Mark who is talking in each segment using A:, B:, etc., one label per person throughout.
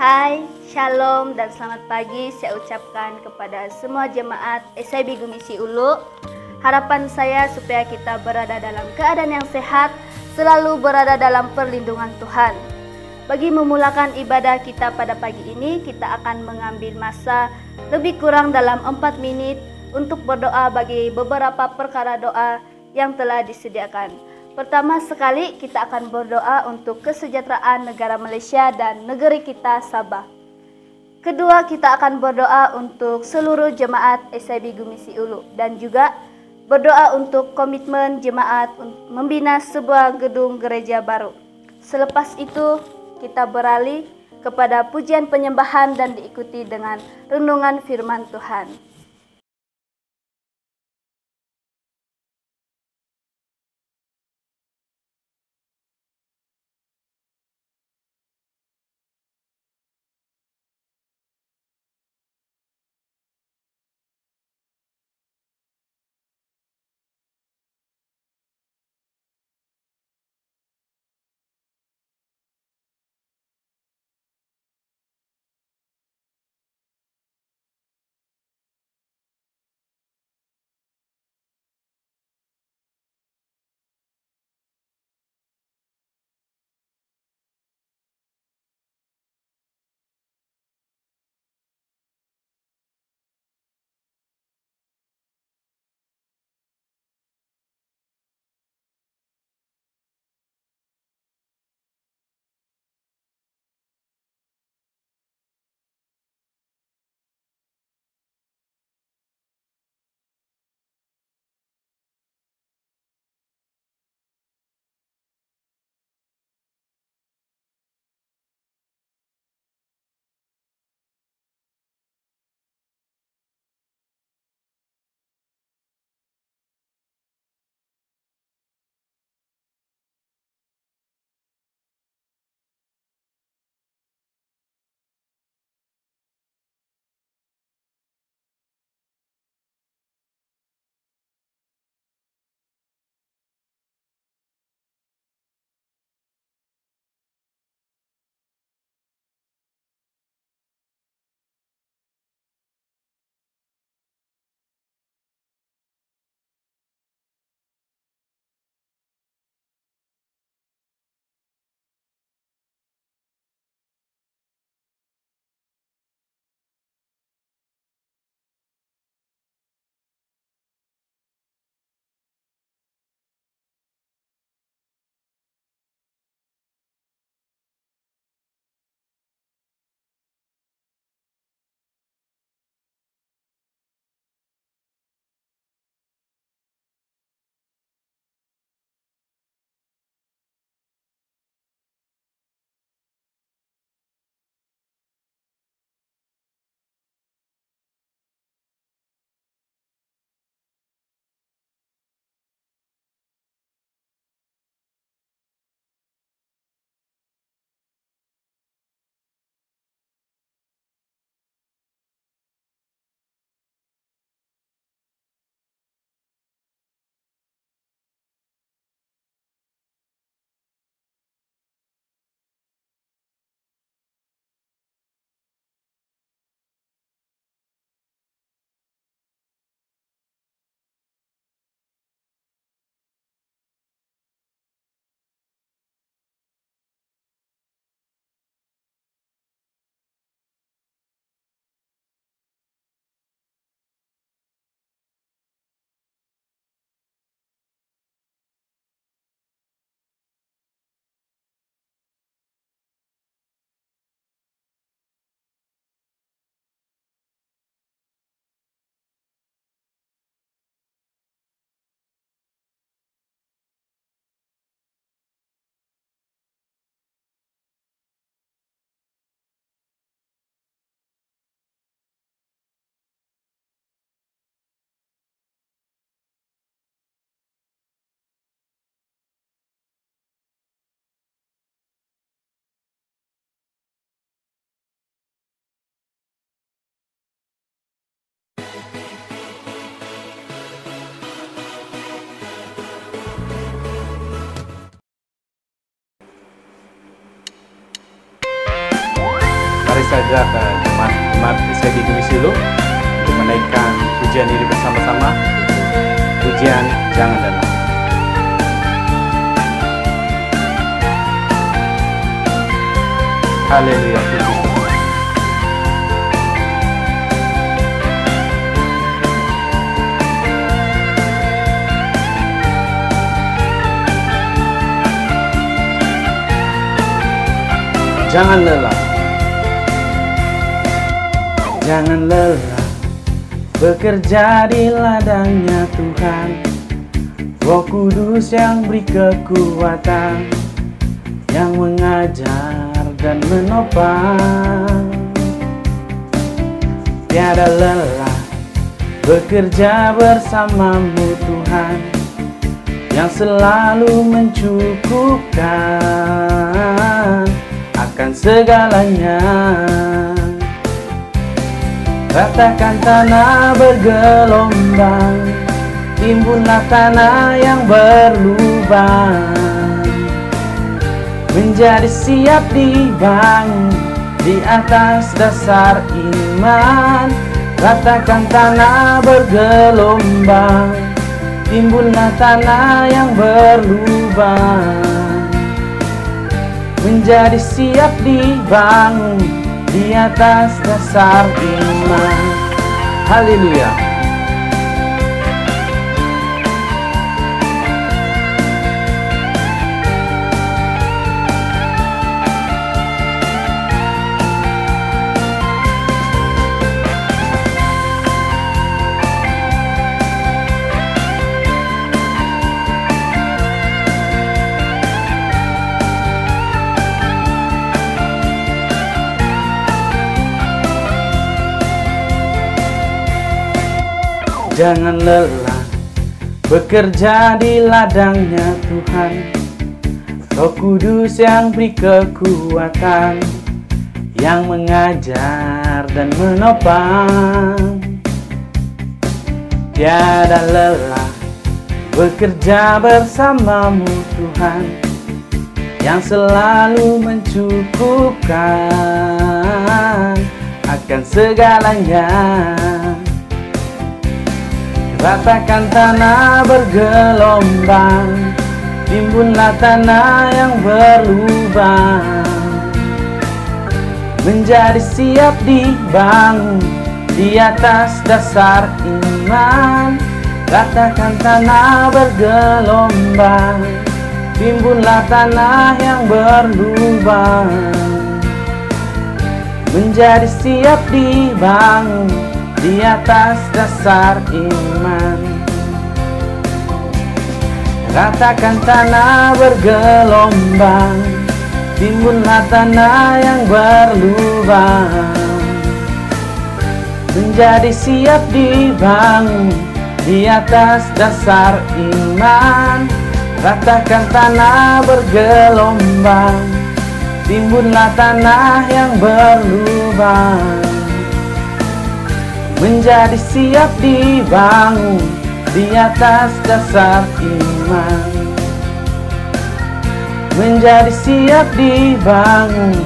A: Hai, Shalom dan selamat pagi saya ucapkan kepada semua jemaat SIB Gumisi Ulu. Harapan saya supaya kita berada dalam keadaan yang sehat, selalu berada dalam perlindungan Tuhan. Bagi memulakan ibadah kita pada pagi ini, kita akan mengambil masa lebih kurang dalam 4 menit untuk berdoa bagi beberapa perkara doa yang telah disediakan. Pertama sekali kita akan berdoa untuk kesejahteraan negara Malaysia dan negeri kita Sabah. Kedua, kita akan berdoa untuk seluruh jemaat SIB Gumisi Ulu dan juga berdoa untuk komitmen jemaat membina sebuah gedung gereja baru. Selepas itu, kita beralih kepada pujian penyembahan dan diikuti dengan renungan firman Tuhan.
B: saja ke jemaat SIB Gumisi Ulu untuk menaikkan pujian ini bersama-sama. Pujian Jangan Lelah. Haleluya, puji Tuhan. Jangan lelah, jangan lelah bekerja di ladangnya Tuhan. Roh Kudus yang beri kekuatan, yang mengajar dan menopang. Tiada lelah bekerja bersamamu Tuhan, yang selalu mencukupkan akan segalanya. Ratakan tanah bergelombang, timbunlah tanah yang berlubang, menjadi siap dibangun di atas dasar iman. Ratakan tanah bergelombang, timbunlah tanah yang berlubang, menjadi siap dibangun di atas dasar iman. Haleluya. Jangan lelah bekerja di ladangnya Tuhan. Roh Kudus yang beri kekuatan, yang mengajar dan menopang. Tiada lelah bekerja bersamamu Tuhan, yang selalu mencukupkan akan segalanya. Ratakan tanah bergelombang, timbunlah tanah yang berlubang, menjadi siap dibangun di atas dasar iman. Ratakan tanah bergelombang, timbunlah tanah yang berlubang, menjadi siap dibangun di atas dasar iman. Ratakan tanah bergelombang, timbunlah tanah yang berlubang, menjadi siap dibangun di atas dasar iman. Ratakan tanah bergelombang, timbunlah tanah yang berlubang, menjadi siap dibangun di atas dasar iman. Menjadi siap dibangun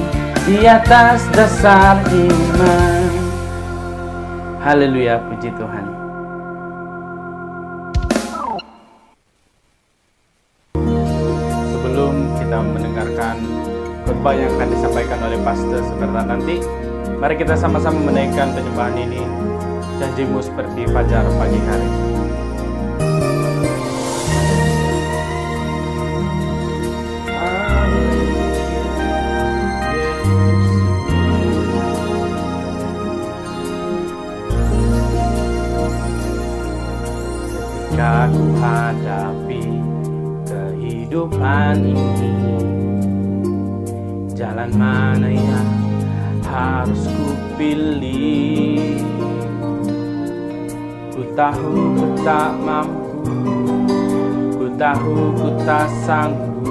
B: di atas dasar iman. Haleluya, puji Tuhan. Sebelum kita mendengarkan khotbah yang akan disampaikan oleh Pastor sebentar nanti, mari kita sama-sama menaikkan penyembahan ini. Janjimu seperti fajar pagi hari. Ketika ku hadapi kehidupan ini, jalan mana yang harus ku pilih? Ku tahu ku tak mampu, ku tahu ku tak sanggup.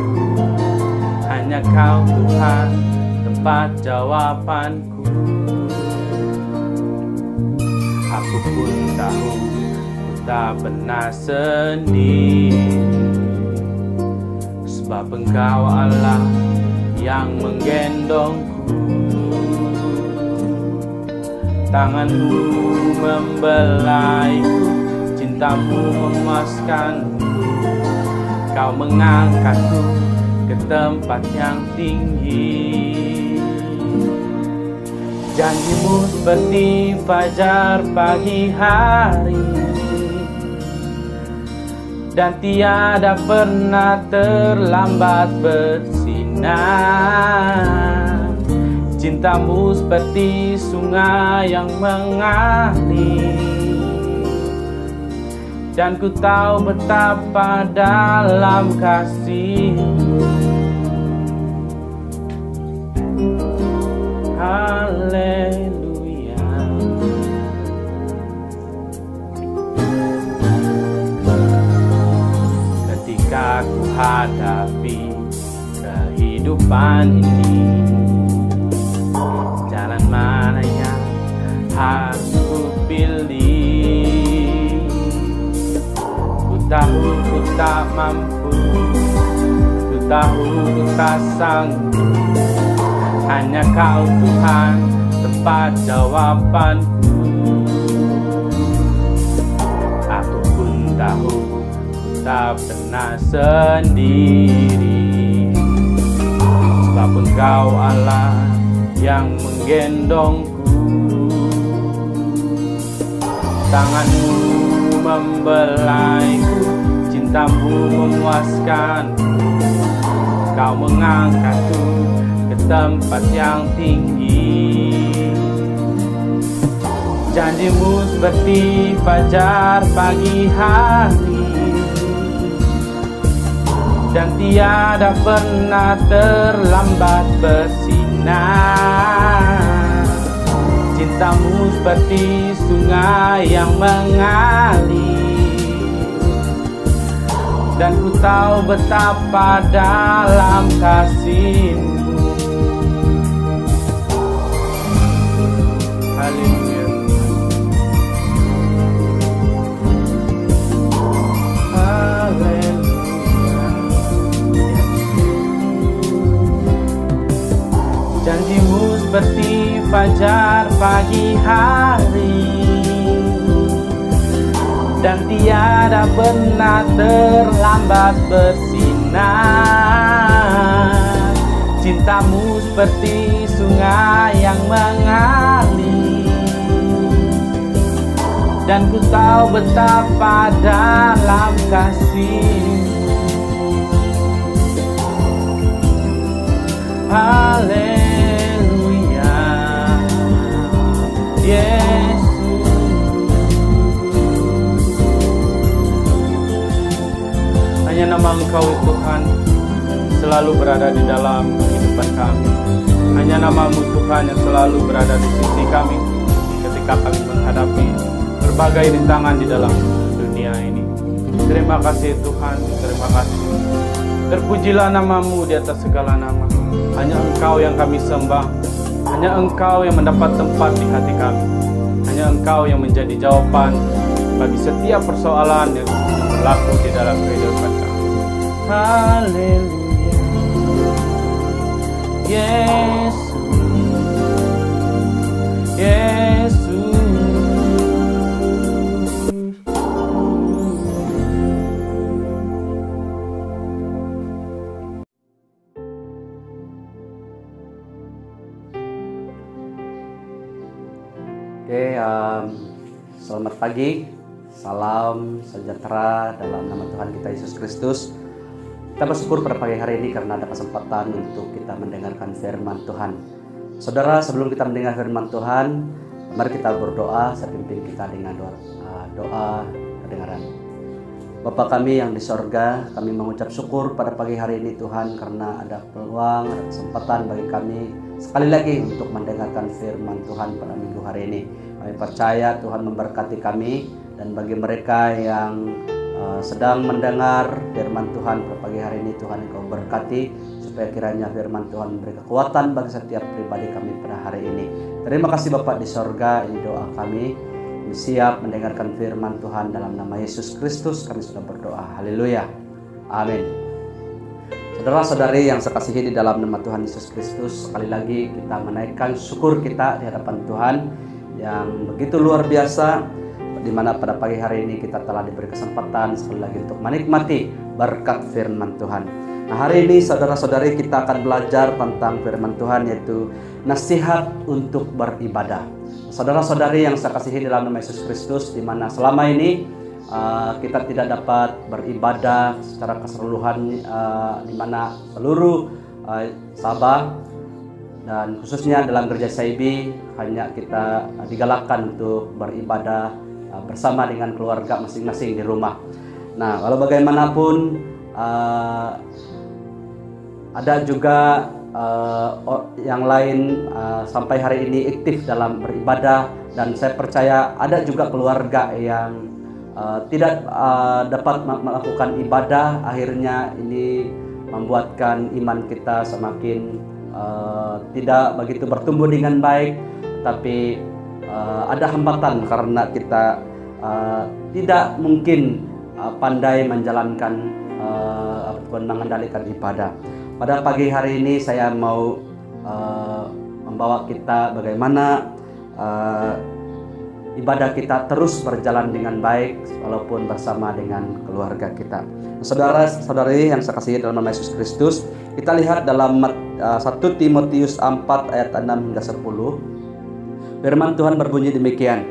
B: Hanya Kau Tuhan tempat jawabanku. Aku pun tahu ku tak pernah sendiri, sebab Engkau Allah yang menggendongku. Tanganmu membelaiku, cintamu memuaskanku. Kau mengangkatku ke tempat yang tinggi. Janjimu seperti fajar pagi hari, dan tiada pernah terlambat bersinar. Cintamu seperti sungai yang mengalir, dan ku tahu betapa dalam kasih-Mu. Haleluya. Ketika ku hadapi kehidupan ini, jalan mana yang harus ku pilih? Ku tahu ku tak mampu, ku tahu ku tak sanggup. Hanya Kau Tuhan tempat jawabanku. Aku pun tahu ku tak pernah sendiri, sebab Engkau Allah yang menggendongku. Tanganmu membelaiku, cintamu memuaskanku. Kau mengangkatku ke tempat yang tinggi. Janjimu seperti fajar pagi hari, dan tiada pernah terlambat bersinar. Cintamu seperti sungai yang mengalir, dan ku tahu betapa dalam kasih-Mu. Haleluya. Haleluya. Janjimu seperti fajar pagi hari, dan tiada pernah terlambat bersinar. Cintamu seperti sungai yang mengalir, dan ku tahu betapa dalam kasih-Mu. Haleluya, Yesus. Hanya nama Engkau Tuhan selalu berada di dalam kehidupan kami. Hanya nama-Mu Tuhan yang selalu berada di sisi kami ketika kami menghadapi berbagai rintangan di dalam dunia ini. Terima kasih Tuhan, terima kasih. Terpujilah nama-Mu di atas segala nama. Hanya Engkau yang kami sembah, hanya Engkau yang mendapat tempat di hati kami. Hanya Engkau yang menjadi jawaban bagi setiap persoalan yang berlaku di dalam kehidupan kami. Haleluya, Yesus, Yesus.
C: Oke, selamat pagi, salam sejahtera dalam nama Tuhan kita Yesus Kristus. Kita bersyukur pada pagi hari ini karena ada kesempatan untuk kita mendengarkan firman Tuhan. Saudara, sebelum kita mendengar firman Tuhan, mari kita berdoa. Saya pimpin kita dengan doa kedengaran. Bapa kami yang di sorga, kami mengucap syukur pada pagi hari ini Tuhan, karena ada peluang, ada kesempatan bagi kami sekali lagi untuk mendengarkan firman Tuhan pada minggu hari ini. Kami percaya Tuhan memberkati kami, dan bagi mereka yang sedang mendengar firman Tuhan pada pagi hari ini, Tuhan Engkau berkati, supaya kiranya firman Tuhan memberi kekuatan bagi setiap pribadi kami pada hari ini. Terima kasih Bapak di sorga, ini doa kami. Kami siap mendengarkan firman Tuhan dalam nama Yesus Kristus kami sudah berdoa. Haleluya, amin. Saudara-saudari yang saya kasihi di dalam nama Tuhan Yesus Kristus, sekali lagi kita menaikkan syukur kita di hadapan Tuhan, yang begitu luar biasa, di mana pada pagi hari ini kita telah diberi kesempatan sekali lagi untuk menikmati berkat firman Tuhan. Nah, hari ini saudara-saudari kita akan belajar tentang firman Tuhan, yaitu nasihat untuk beribadah. Saudara-saudari yang saya kasihi dalam nama Yesus Kristus, di mana selama ini kita tidak dapat beribadah secara keseluruhan, di mana seluruh Sabah dan khususnya dalam gereja SIB hanya kita digalakkan untuk beribadah bersama dengan keluarga masing-masing di rumah. Nah, walau bagaimanapun ada juga yang lain sampai hari ini aktif dalam beribadah, dan saya percaya ada juga keluarga yang tidak dapat melakukan ibadah. Akhirnya ini membuatkan iman kita semakin tidak begitu bertumbuh dengan baik, tapi ada hambatan karena kita tidak mungkin pandai menjalankan ataupun mengendalikan ibadah. Pada pagi hari ini saya mau membawa kita bagaimana ibadah kita terus berjalan dengan baik walaupun bersama dengan keluarga kita. Saudara-saudari yang saya kasihi dalam nama Yesus Kristus, kita lihat dalam 1 Timotius 4 ayat 6 hingga 10. Firman Tuhan berbunyi demikian: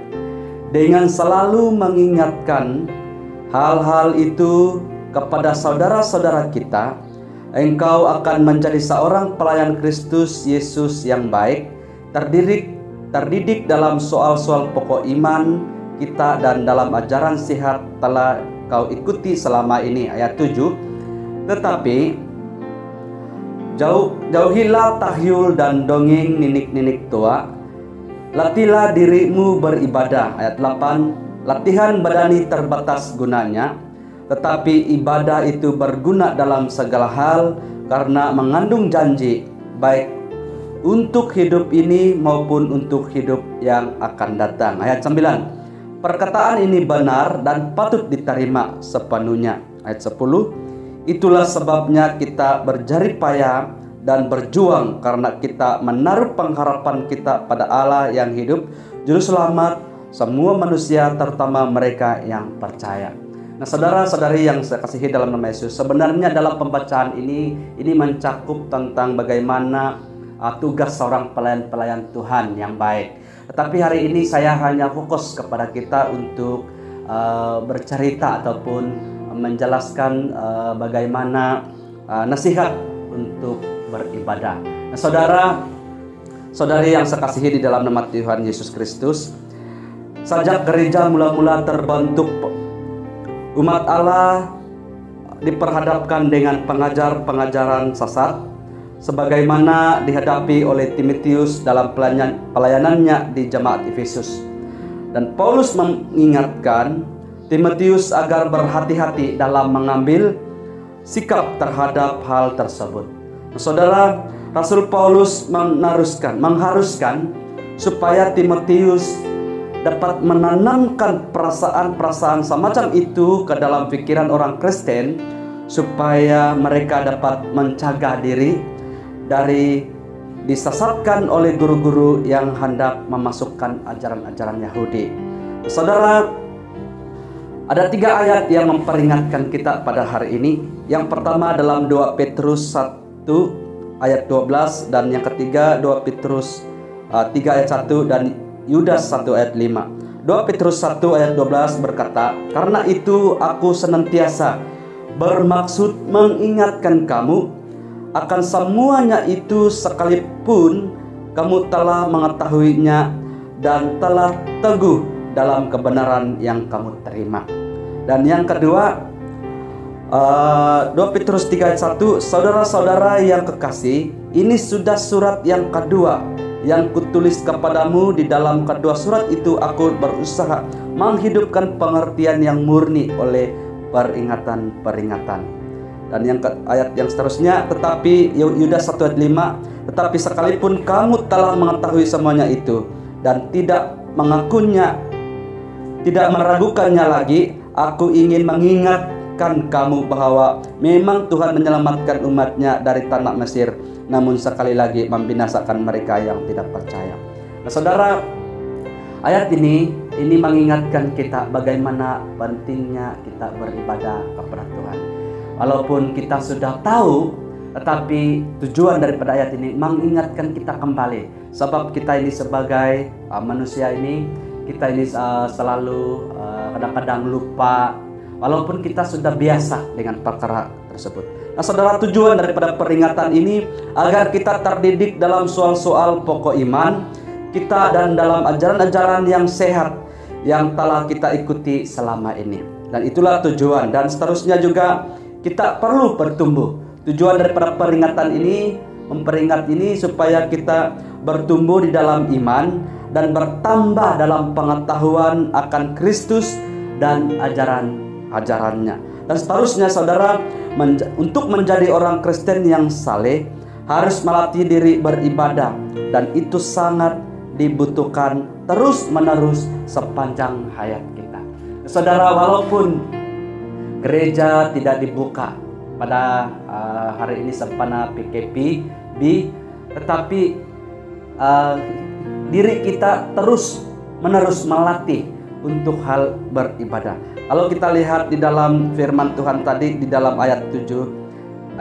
C: dengan selalu mengingatkan hal-hal itu kepada saudara-saudara kita, engkau akan menjadi seorang pelayan Kristus Yesus yang baik, terdidik dalam soal-soal pokok iman kita dan dalam ajaran sihat telah kau ikuti selama ini. Ayat 7. Tetapi jauhilah tahyul dan dongeng ninik-ninik tua, latihlah dirimu beribadah. Ayat 8. Latihan badani terbatas gunanya, tetapi ibadah itu berguna dalam segala hal karena mengandung janji, baik untuk hidup ini maupun untuk hidup yang akan datang. Ayat 9. Perkataan ini benar dan patut diterima sepenuhnya. Ayat 10. Itulah sebabnya kita berjerih payah dan berjuang, karena kita menaruh pengharapan kita pada Allah yang hidup, juru selamat semua manusia, terutama mereka yang percaya. Nah, saudara-saudari yang saya kasihi dalam nama Yesus, sebenarnya dalam pembacaan ini mencakup tentang bagaimana tugas seorang pelayan Tuhan yang baik. Tetapi hari ini saya hanya fokus kepada kita untuk bercerita ataupun menjelaskan bagaimana nasihat untuk beribadah. Nah, saudara-saudari yang saya kasihi di dalam nama Tuhan Yesus Kristus, sejak gereja mula-mula terbentuk, umat Allah diperhadapkan dengan pengajaran sesat sebagaimana dihadapi oleh Timotius dalam pelayanannya di jemaat Efesus. Dan Paulus mengingatkan Timotius agar berhati-hati dalam mengambil sikap terhadap hal tersebut. Saudara, Rasul Paulus mengharuskan supaya Timotius dapat menanamkan perasaan-perasaan semacam itu ke dalam pikiran orang Kristen, supaya mereka dapat mencegah diri dari disesatkan oleh guru-guru yang hendak memasukkan ajaran-ajaran Yahudi. Saudara, ada 3 ayat yang memperingatkan kita pada hari ini. Yang pertama dalam 2 Petrus 1 ayat 12, dan yang ketiga 2 Petrus 3 ayat 1 dan Yudas 1 ayat 5. 2 Petrus 1 ayat 12 berkata, karena itu aku senantiasa bermaksud mengingatkan kamu akan semuanya itu, sekalipun kamu telah mengetahuinya dan telah teguh dalam kebenaran yang kamu terima. Dan yang kedua, 2 Petrus 3 ayat 1, saudara-saudara yang kekasih, ini sudah surat yang kedua yang kutulis kepadamu. Di dalam kedua surat itu aku berusaha menghidupkan pengertian yang murni oleh peringatan-peringatan. Dan yang ayat yang seterusnya, tetapi Yudas 1 ayat 5, tetapi sekalipun kamu telah mengetahui semuanya itu dan tidak mengakunya, tidak meragukannya lagi, aku ingin mengingatkan kamu bahwa memang Tuhan menyelamatkan umatnya dari tanah Mesir, namun sekali lagi membinasakan mereka yang tidak percaya. Nah, saudara, Ayat ini mengingatkan kita bagaimana pentingnya kita beribadah kepada Tuhan. Walaupun kita sudah tahu, tetapi tujuan daripada ayat ini mengingatkan kita kembali. Sebab kita ini sebagai manusia ini, kita ini selalu kadang-kadang lupa, walaupun kita sudah biasa dengan perkara tersebut. Nah saudara, tujuan daripada peringatan ini agar kita terdidik dalam soal-soal pokok iman kita dan dalam ajaran-ajaran yang sehat yang telah kita ikuti selama ini. Dan itulah tujuan, dan seterusnya juga kita perlu bertumbuh. Tujuan daripada peringatan ini, memperingat ini supaya kita bertumbuh di dalam iman dan bertambah dalam pengetahuan akan Kristus dan ajaran-ajarannya. Dan seterusnya saudara, untuk menjadi orang Kristen yang saleh harus melatih diri beribadah, dan itu sangat dibutuhkan terus-menerus sepanjang hayat kita. Saudara, walaupun gereja tidak dibuka pada hari ini sempena PKP, tetapi diri kita terus-menerus melatih untuk hal beribadah. Kalau kita lihat di dalam firman Tuhan tadi di dalam ayat 7,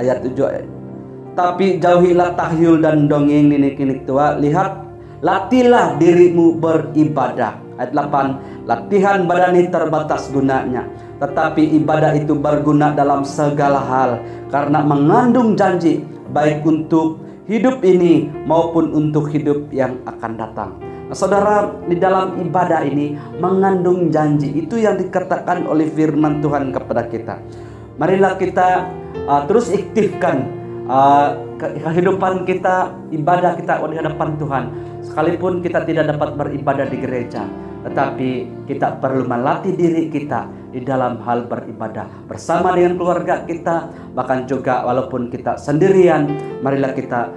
C: tapi jauhilah tahyul dan dongeng ninik-ninik tua, lihat latihlah dirimu beribadah. Ayat 8, latihan badani terbatas gunanya, tetapi ibadah itu berguna dalam segala hal karena mengandung janji baik untuk hidup ini maupun untuk hidup yang akan datang. Nah, saudara, di dalam ibadah ini mengandung janji. Itu yang dikatakan oleh firman Tuhan kepada kita. Marilah kita terus aktifkan kehidupan kita, ibadah kita di hadapan Tuhan. Sekalipun kita tidak dapat beribadah di gereja, tetapi kita perlu melatih diri kita di dalam hal beribadah bersama dengan keluarga kita, bahkan juga walaupun kita sendirian. Marilah kita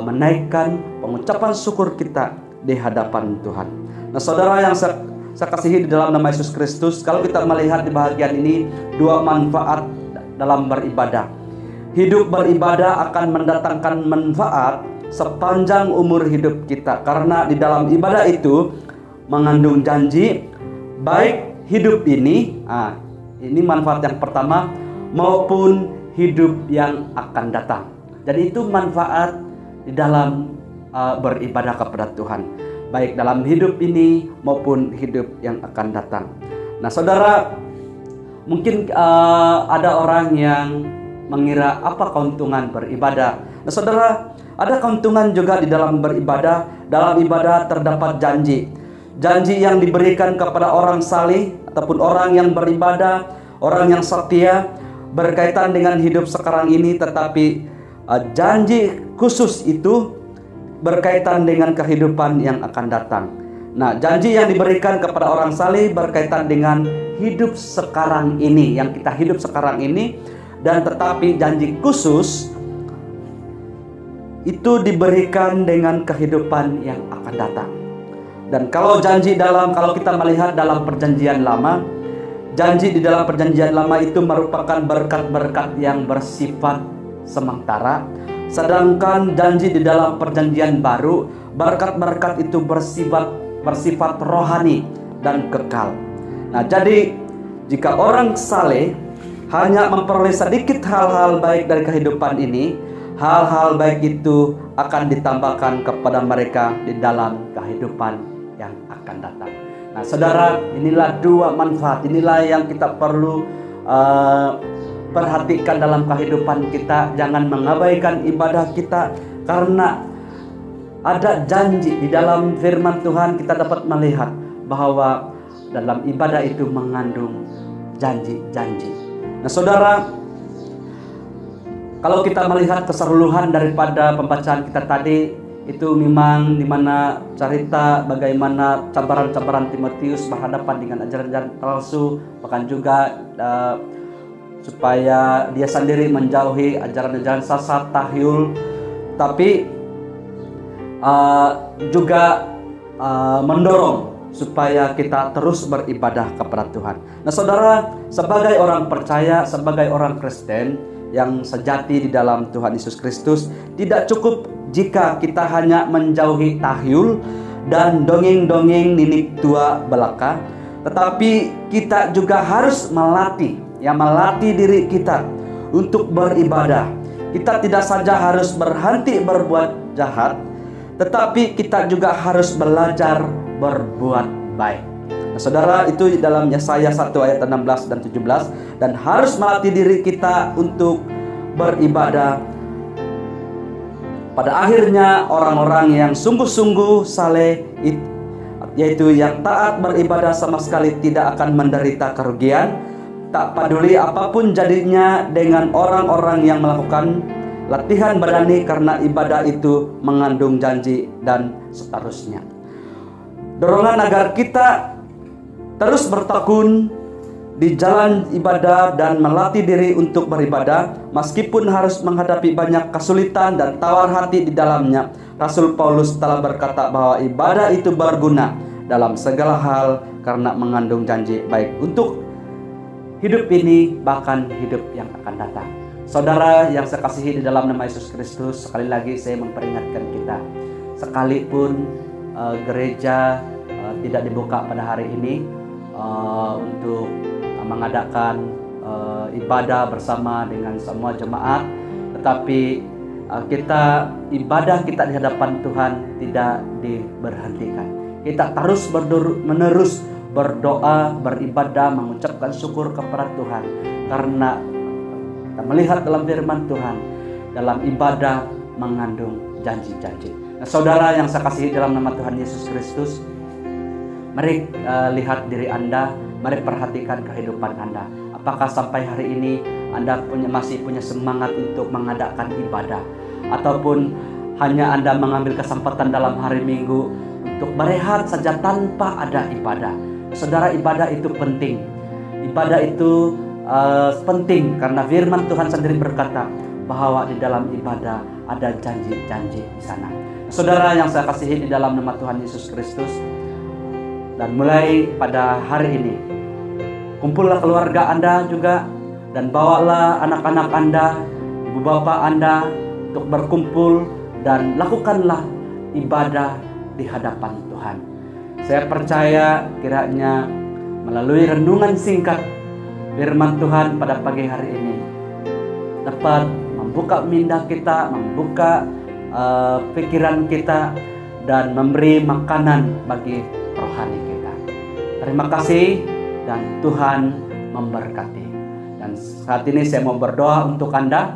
C: menaikkan pengucapan syukur kita di hadapan Tuhan. Nah saudara yang saya kasihi di dalam nama Yesus Kristus, kalau kita melihat di bahagian ini dua manfaat dalam beribadah. Hidup beribadah akan mendatangkan manfaat sepanjang umur hidup kita, karena di dalam ibadah itu mengandung janji baik hidup ini manfaat yang pertama, maupun hidup yang akan datang. Jadi itu manfaat di dalam beribadah kepada Tuhan, baik dalam hidup ini maupun hidup yang akan datang. Nah saudara, mungkin ada orang yang mengira apa keuntungan beribadah. Nah saudara, ada keuntungan juga di dalam beribadah. Dalam ibadah terdapat janji yang diberikan kepada orang saleh ataupun orang yang beribadah, orang yang setia berkaitan dengan hidup sekarang ini, tetapi janji khusus itu berkaitan dengan kehidupan yang akan datang. Nah, janji yang diberikan kepada orang saleh berkaitan dengan hidup sekarang ini, yang kita hidup sekarang ini, dan tetapi janji khusus itu diberikan dengan kehidupan yang akan datang. Dan kalau kalau kita melihat dalam perjanjian lama, janji di dalam perjanjian lama itu merupakan berkat-berkat yang bersifat sementara. Sedangkan janji di dalam perjanjian baru, berkat-berkat itu bersifat rohani dan kekal. Nah, jadi jika orang saleh hanya memperoleh sedikit hal-hal baik dari kehidupan ini, hal-hal baik itu akan ditambahkan kepada mereka di dalam kehidupan yang akan datang. Nah, saudara, inilah dua manfaat, inilah yang kita perlu perhatikan dalam kehidupan kita. Jangan mengabaikan ibadah kita, karena ada janji di dalam firman Tuhan. Kita dapat melihat bahwa dalam ibadah itu mengandung janji-janji. Nah saudara, kalau kita melihat keseluruhan daripada pembacaan kita tadi, itu memang dimana cerita bagaimana cabaran-cabaran Timotius berhadapan dengan ajaran-ajaran palsu, bahkan juga supaya dia sendiri menjauhi ajaran-ajaran sesat, tahyul, tapi juga mendorong supaya kita terus beribadah kepada Tuhan. Nah saudara, sebagai orang percaya, sebagai orang Kristen yang sejati di dalam Tuhan Yesus Kristus, tidak cukup jika kita hanya menjauhi tahyul dan dongeng-dongeng nenek tua belaka, tetapi kita juga harus melatih diri kita untuk beribadah. Kita tidak saja harus berhenti berbuat jahat, tetapi kita juga harus belajar berbuat baik. Nah, saudara, itu dalam Yesaya 1 ayat 16 dan 17, dan harus melatih diri kita untuk beribadah. Pada akhirnya orang-orang yang sungguh-sungguh saleh, yaitu yang taat beribadah, sama sekali tidak akan menderita kerugian, tak peduli apapun jadinya dengan orang-orang yang melakukan latihan badani, karena ibadah itu mengandung janji, dan seterusnya. Dorongan agar kita terus bertekun di jalan ibadah dan melatih diri untuk beribadah, meskipun harus menghadapi banyak kesulitan dan tawar hati di dalamnya. Rasul Paulus telah berkata bahwa ibadah itu berguna dalam segala hal karena mengandung janji baik untuk hidup ini, bahkan hidup yang akan datang. Saudara yang saya kasihi di dalam nama Yesus Kristus, sekali lagi saya memperingatkan kita, sekalipun gereja tidak dibuka pada hari ini untuk mengadakan ibadah bersama dengan semua jemaat, tetapi ibadah kita di hadapan Tuhan tidak diberhentikan. Kita terus menerus berdoa, beribadah, mengucapkan syukur kepada Tuhan, karena kita melihat dalam firman Tuhan, dalam ibadah mengandung janji-janji. Nah, saudara yang saya kasihi dalam nama Tuhan Yesus Kristus, mari lihat diri Anda, mari perhatikan kehidupan Anda. Apakah sampai hari ini Anda masih punya semangat untuk mengadakan ibadah, ataupun hanya Anda mengambil kesempatan dalam hari Minggu untuk berehat saja tanpa ada ibadah? Saudara, ibadah itu penting. Ibadah itu penting karena firman Tuhan sendiri berkata bahwa di dalam ibadah ada janji-janji di sana. Saudara yang saya kasihi di dalam nama Tuhan Yesus Kristus, dan mulai pada hari ini, kumpullah keluarga Anda juga, dan bawalah anak-anak Anda, ibu bapak Anda untuk berkumpul dan lakukanlah ibadah di hadapan Tuhan. Saya percaya kiranya melalui renungan singkat firman Tuhan pada pagi hari ini dapat membuka minda kita, membuka pikiran kita, dan memberi makanan bagi rohani kita. Terima kasih, dan Tuhan memberkati. Dan saat ini saya mau berdoa untuk Anda.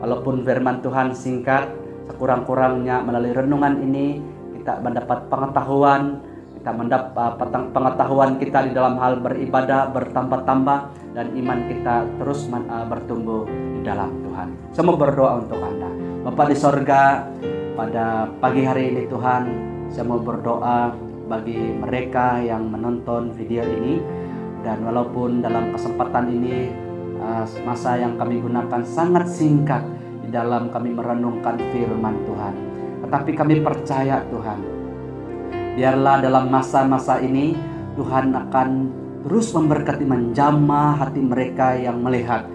C: Walaupun firman Tuhan singkat, sekurang-kurangnya melalui renungan ini kita mendapat pengetahuan, pengetahuan kita di dalam hal beribadah bertambah-tambah, dan iman kita terus bertumbuh di dalam Tuhan. Saya mau berdoa untuk Anda. Bapa di sorga, pada pagi hari ini Tuhan, saya mau berdoa bagi mereka yang menonton video ini, dan walaupun dalam kesempatan ini masa yang kami gunakan sangat singkat di dalam kami merenungkan firman Tuhan, tetapi kami percaya Tuhan, biarlah dalam masa-masa ini Tuhan akan terus memberkati, menjamah hati mereka yang melihat,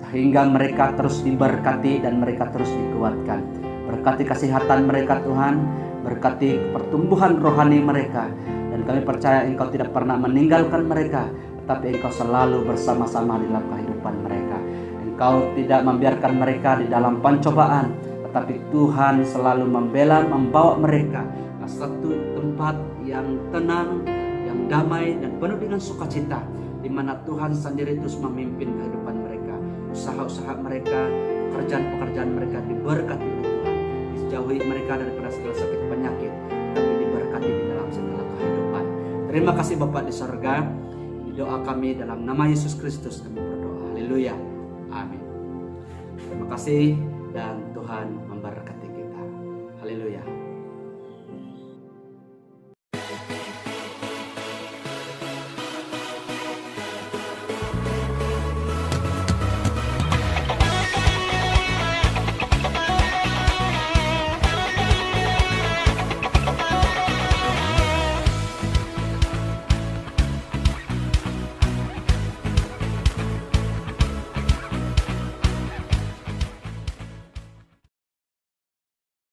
C: sehingga mereka terus diberkati dan mereka terus dikuatkan. Berkati kesehatan mereka Tuhan, berkati pertumbuhan rohani mereka, dan kami percaya Engkau tidak pernah meninggalkan mereka, tetapi Engkau selalu bersama-sama dalam kehidupan mereka. Engkau tidak membiarkan mereka di dalam pencobaan, tetapi Tuhan selalu membawa mereka ke satu tempat yang tenang, yang damai, dan penuh dengan sukacita, di mana Tuhan sendiri terus memimpin kehidupan mereka. Usaha-usaha mereka, pekerjaan-pekerjaan mereka diberkati oleh Tuhan. Dijauhi mereka daripada segala sakit penyakit, tapi diberkati di dalam segala kehidupan. Terima kasih Bapa di surga. Di doa kami dalam nama Yesus Kristus kami berdoa. Haleluya. Amin. Terima kasih, dan Tuhan memberkati.